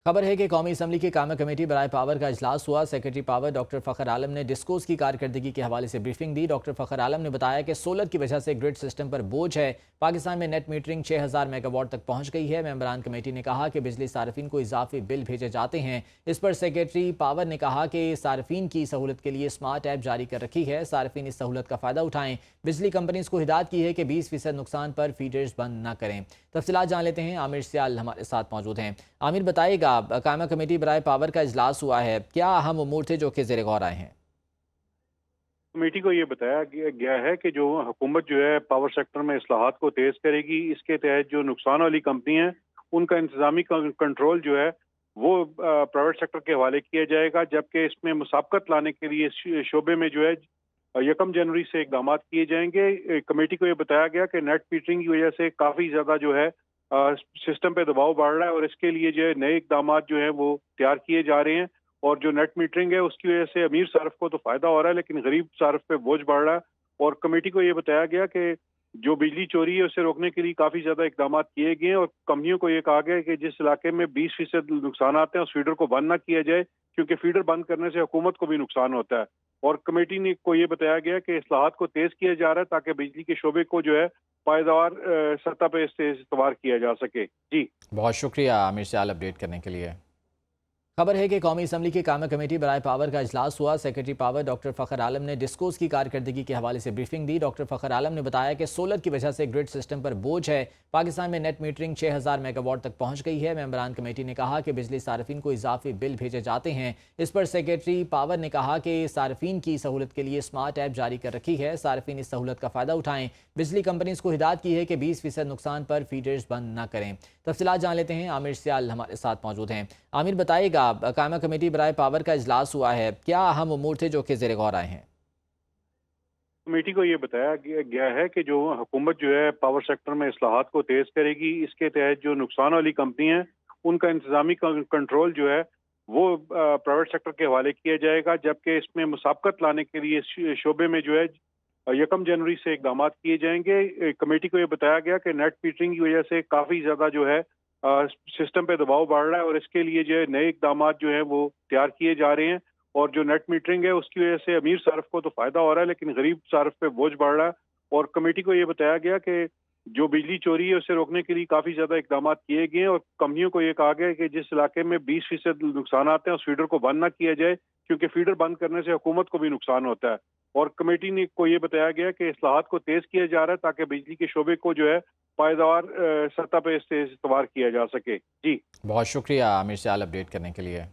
खबर है कि कौमी असम्बली की कायम कमेटी बराए पावर का इजलास हुआ। सेक्रेटरी पावर डॉक्टर फ़खर आलम ने डिस्कोस की कारकर्दगी के हवाले से ब्रीफिंग दी। डॉक्टर फ़खर आलम ने बताया कि सोलर की वजह से ग्रिड सिस्टम पर बोझ है। पाकिस्तान में नेट मीटरिंग 6000 मेगावाट तक पहुंच गई है। मेंबरान कमेटी ने कहा कि बिजली सार्फिन को इजाफी बिल भेजे जाते हैं। इस पर सेक्रेटरी पावर ने कहा कि सार्फिन की सहूलत के लिए स्मार्ट ऐप जारी कर रखी है। सार्फिन इस सहूलत का फ़ायदा उठाएं। बिजली कंपनीज को हिदायत की है कि 20% नुकसान पर फीडर्स बंद न करें। तफसीलात जान लेते हैं, आमिर सियाल हमारे साथ मौजूद हैं। आमिर, बताइएगा, कायमा कमेटी बराए पावर का इजलास हुआ है, क्या अहम उमूर थे जो कि ज़ेर गौर आए हैं? कमेटी को ये बताया गया है कि जो हुकूमत जो है पावर सेक्टर में इस्लाहात को तेज करेगी। इसके तहत जो नुकसान वाली कंपनी है उनका इंतजामी कंट्रोल जो है वो प्राइवेट सेक्टर के हवाले किया जाएगा, जबकि इसमें मुसाबकत लाने के लिए शोबे में जो है 1 जनवरी से इकदाम किए जाएंगे। कमेटी को ये बताया गया कि नेट मीटरिंग की वजह से काफ़ी ज़्यादा जो है सिस्टम पे दबाव बढ़ रहा है और इसके लिए जो है नए इकदाम जो हैं वो तैयार किए जा रहे हैं। और जो नेट मीटरिंग है उसकी वजह से अमीर सार्फ को तो फायदा हो रहा है, लेकिन गरीब सार्फ पे बोझ बढ़ रहा है। और कमेटी को ये बताया गया कि जो बिजली चोरी है उसे रोकने के लिए काफी ज्यादा इकदाम किए गए हैं और कंपनियों को ये कहा गया है कि जिस इलाके में 20% नुकसान आते हैं उस फीडर को बंद ना किया जाए, क्योंकि फीडर बंद करने से हुकूमत को भी नुकसान होता है। और कमेटी ने को ये बताया गया कि इस्लाहात को तेज किया जा रहा है ताकि बिजली के शोबे को जो है पायदार सतह पर इससे इस्तेमाल किया जा सके। जी, बहुत शुक्रिया आमिर सियाल अपडेट करने के लिए। खबर है कि कौमी असम्बली की कायम कमेटी बराए पावर का इजलास हुआ। सेक्रेटरी पावर डॉक्टर फ़खर आलम ने डिस्कोस की कारकर्दगी के हवाले से ब्रीफिंग दी। डॉक्टर फ़खर आलम ने बताया कि सोलर की वजह से ग्रिड सिस्टम पर बोझ है। पाकिस्तान में नेट मीटरिंग 6000 मेगावाट तक पहुंच गई है। मेंबरान कमेटी ने कहा कि बिजली सार्फिन को इजाफी बिल भेजे जाते हैं। इस पर सेक्रेटरी पावर ने कहा कि सार्फिन की सहूलत के लिए स्मार्ट ऐप जारी कर रखी है। सार्फिन इस सहूलत का फ़ायदा उठाएं। बिजली कंपनीज को हिदायत की है कि 20% नुकसान पर फीडर्स बंद न करें। तफसीलात जान लेते हैं, आमिर सियाल हमारे साथ मौजूद हैं। आमिर, बताइएगा, कायमा कमेटी बराए पावर का इजलास हुआ है, क्या अहम उमूर थे जो कि ज़ेर गौर आए हैं? कमेटी को ये बताया गया है कि जो हुकूमत जो है पावर सेक्टर में इस्लाहात को तेज करेगी। इसके तहत जो नुकसान वाली कंपनी है उनका इंतजामी कंट्रोल जो है वो प्राइवेट सेक्टर के हवाले किया जाएगा, जबकि इसमें मुसाबकत लाने के लिए शोबे में जो है 1 जनवरी से इकदाम किए जाएंगे। कमेटी को ये बताया गया कि नेट मीटरिंग की वजह से काफ़ी ज़्यादा जो है सिस्टम पे दबाव बढ़ रहा है और इसके लिए जो है नए इकदाम जो हैं वो तैयार किए जा रहे हैं। और जो नेट मीटरिंग है उसकी वजह से अमीर सार्फ को तो फायदा हो रहा है, लेकिन गरीब सार्फ पे बोझ बढ़ रहा है। और कमेटी को ये बताया गया कि जो बिजली चोरी है उसे रोकने के लिए काफी ज्यादा इकदाम किए गए हैं और कंपनियों को ये कहा गया है कि जिस इलाके में 20% नुकसान आते हैं उस फीडर को बंद ना किया जाए, क्योंकि फीडर बंद करने से हुकूमत को भी नुकसान होता है। और कमेटी ने को ये बताया गया कि इस्लाहात को तेज किया जा रहा है ताकि बिजली के शोबे को जो है पायदार सतह पर इससे इस्तेमाल किया जा सके। जी, बहुत शुक्रिया आमिर सियाल अपडेट करने के लिए।